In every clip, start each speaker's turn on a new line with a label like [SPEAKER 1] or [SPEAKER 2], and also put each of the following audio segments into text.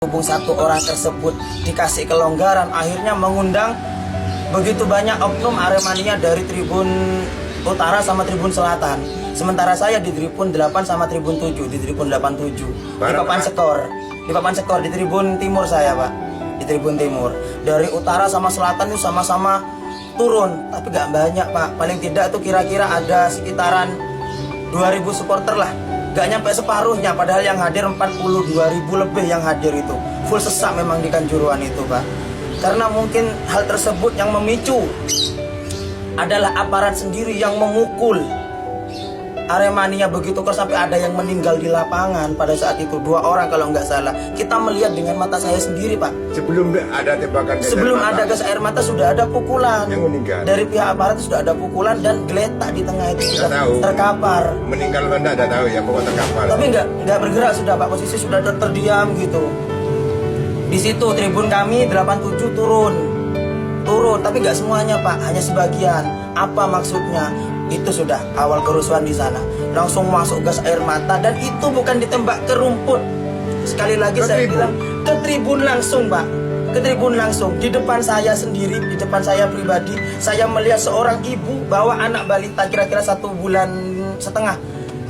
[SPEAKER 1] Hubung satu orang tersebut dikasih kelonggaran, akhirnya mengundang begitu banyak oknum Aremania dari Tribun Utara sama Tribun Selatan. Sementara saya di Tribun 8 sama Tribun 7, di Tribun 87. Di papan skor. Di papan skor di Tribun Timur saya, Pak. Di Tribun Timur. Dari Utara sama Selatan itu sama-sama turun, tapi gak banyak, Pak. Paling tidak itu kira-kira ada sekitaran 2000 supporter lah. Gak nyampe separuhnya, padahal yang hadir 42.000 lebih yang hadir itu. Full sesak memang di Kanjuruhan itu, Pak. Karena mungkin hal tersebut yang memicu adalah aparat sendiri yang memukul Aremania begitu keras sampai ada yang meninggal di lapangan pada saat itu. 2 orang kalau nggak salah. Kita melihat dengan mata saya sendiri, Pak.
[SPEAKER 2] Sebelum ada tembakan gas
[SPEAKER 1] Sebelum
[SPEAKER 2] air mata.
[SPEAKER 1] ada gas air mata sudah ada pukulan.
[SPEAKER 2] Yang meninggal.
[SPEAKER 1] Dari pihak aparat sudah ada pukulan dan geletak di tengah itu sudah terkapar.
[SPEAKER 2] Meninggal Anda ada tahu ya, pokoknya terkapar.
[SPEAKER 1] Tapi nggak bergerak sudah, Pak. Posisi sudah terdiam gitu. Di situ tribun kami 87 turun, tapi nggak semuanya, Pak, hanya sebagian. Apa maksudnya? Itu sudah awal kerusuhan di sana. Langsung masuk gas air mata dan itu bukan ditembak ke rumput. Sekali lagi saya bilang ke tribun langsung, Pak. Ke tribun langsung. Di depan saya sendiri, di depan saya pribadi, saya melihat seorang ibu bawa anak balita kira-kira 1 bulan setengah.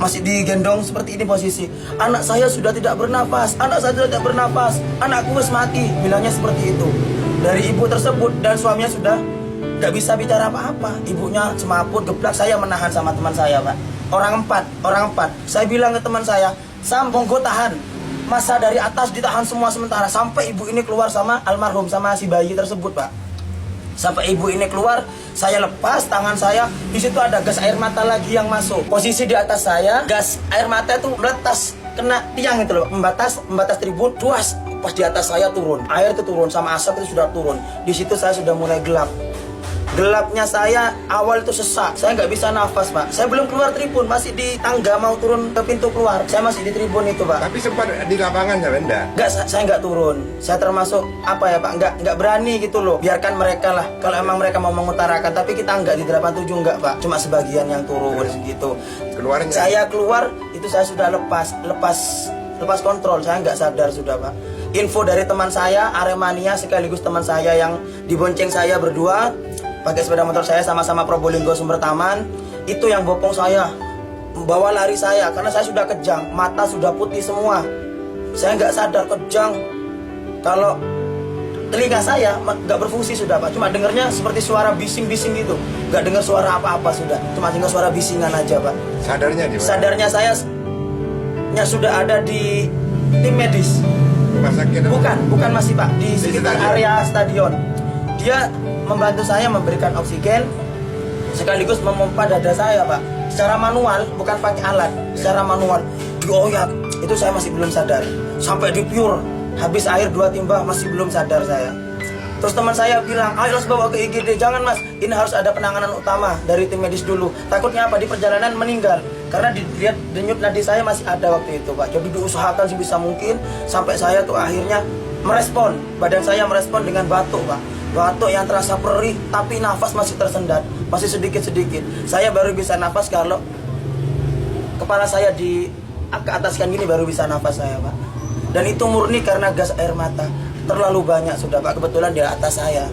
[SPEAKER 1] Masih digendong seperti ini posisi. Anak saya sudah tidak bernafas, anak saya sudah tidak bernafas, anakku harus mati. Bilangnya seperti itu. Dari ibu tersebut dan suaminya sudah gak bisa bicara apa-apa. Ibunya semaput, geblak. Saya menahan sama teman saya, Pak. Orang empat. Saya bilang ke teman saya, Sam, monggo tahan. Masa dari atas ditahan semua sementara. Sampai ibu ini keluar sama almarhum, sama si bayi tersebut, Pak. Sampai ibu ini keluar, saya lepas tangan saya. Di situ ada gas air mata lagi yang masuk. Posisi di atas saya, gas air mata itu meletas, kena tiang itu loh, membatas tribun, duas. Pas di atas saya turun, air itu turun, sama asap itu sudah turun. Di situ saya sudah mulai gelap. Gelapnya saya awal itu sesak, saya nggak bisa nafas, Pak. Saya belum keluar tribun, masih di tangga mau turun ke pintu keluar. Saya masih di tribun itu, Pak.
[SPEAKER 2] Tapi sempat di lapangan ya, Benda?
[SPEAKER 1] Nggak, saya nggak turun. Saya termasuk apa ya, Pak? Nggak berani gitu loh. Biarkan mereka lah. Kalau emang mereka mau mengutarakan, tapi kita nggak di 87 nggak, Pak. Cuma sebagian yang turun gitu.
[SPEAKER 2] Keluarnya?
[SPEAKER 1] Saya keluar itu saya sudah lepas kontrol. Saya nggak sadar sudah, Pak. Info dari teman saya Aremania sekaligus teman saya yang dibonceng saya berdua pakai sepeda motor saya sama-sama Probolinggo Sumber Taman, itu yang bopong saya, bawa lari saya karena saya sudah kejang, mata sudah putih semua. Saya nggak sadar kejang. Kalau telinga saya nggak berfungsi sudah, Pak, cuma dengarnya seperti suara bising-bising gitu, nggak dengar suara apa-apa sudah, cuma dengar suara bisingan aja, Pak.
[SPEAKER 2] Sadarnya di mana?
[SPEAKER 1] Sadarnya saya sudah ada di tim medis.
[SPEAKER 2] Rumah sakit?
[SPEAKER 1] Bukan masih, Pak, di sekitar
[SPEAKER 2] stadion.
[SPEAKER 1] area stadion. Dia membantu saya memberikan oksigen sekaligus memompa dada saya, Pak, secara manual, bukan pakai alat, secara manual. Dioyak, itu saya masih belum sadar. Sampai di pure, habis air 2 timba masih belum sadar saya. Terus teman saya bilang, ayo harus bawa ke IGD. Jangan, Mas, ini harus ada penanganan utama dari tim medis dulu. Takutnya apa, di perjalanan meninggal. Karena dilihat denyut nadi saya masih ada waktu itu, Pak. Jadi diusahakan sebisa mungkin sampai saya tuh akhirnya merespon. Badan saya merespon dengan batuk, Pak. Batuk yang terasa perih, tapi nafas masih tersendat, masih sedikit-sedikit. Saya baru bisa nafas kalau kepala saya di ke ataskan gini, baru bisa nafas saya, Pak. Dan itu murni karena gas air mata. Terlalu banyak sudah, Pak. Kebetulan di atas saya.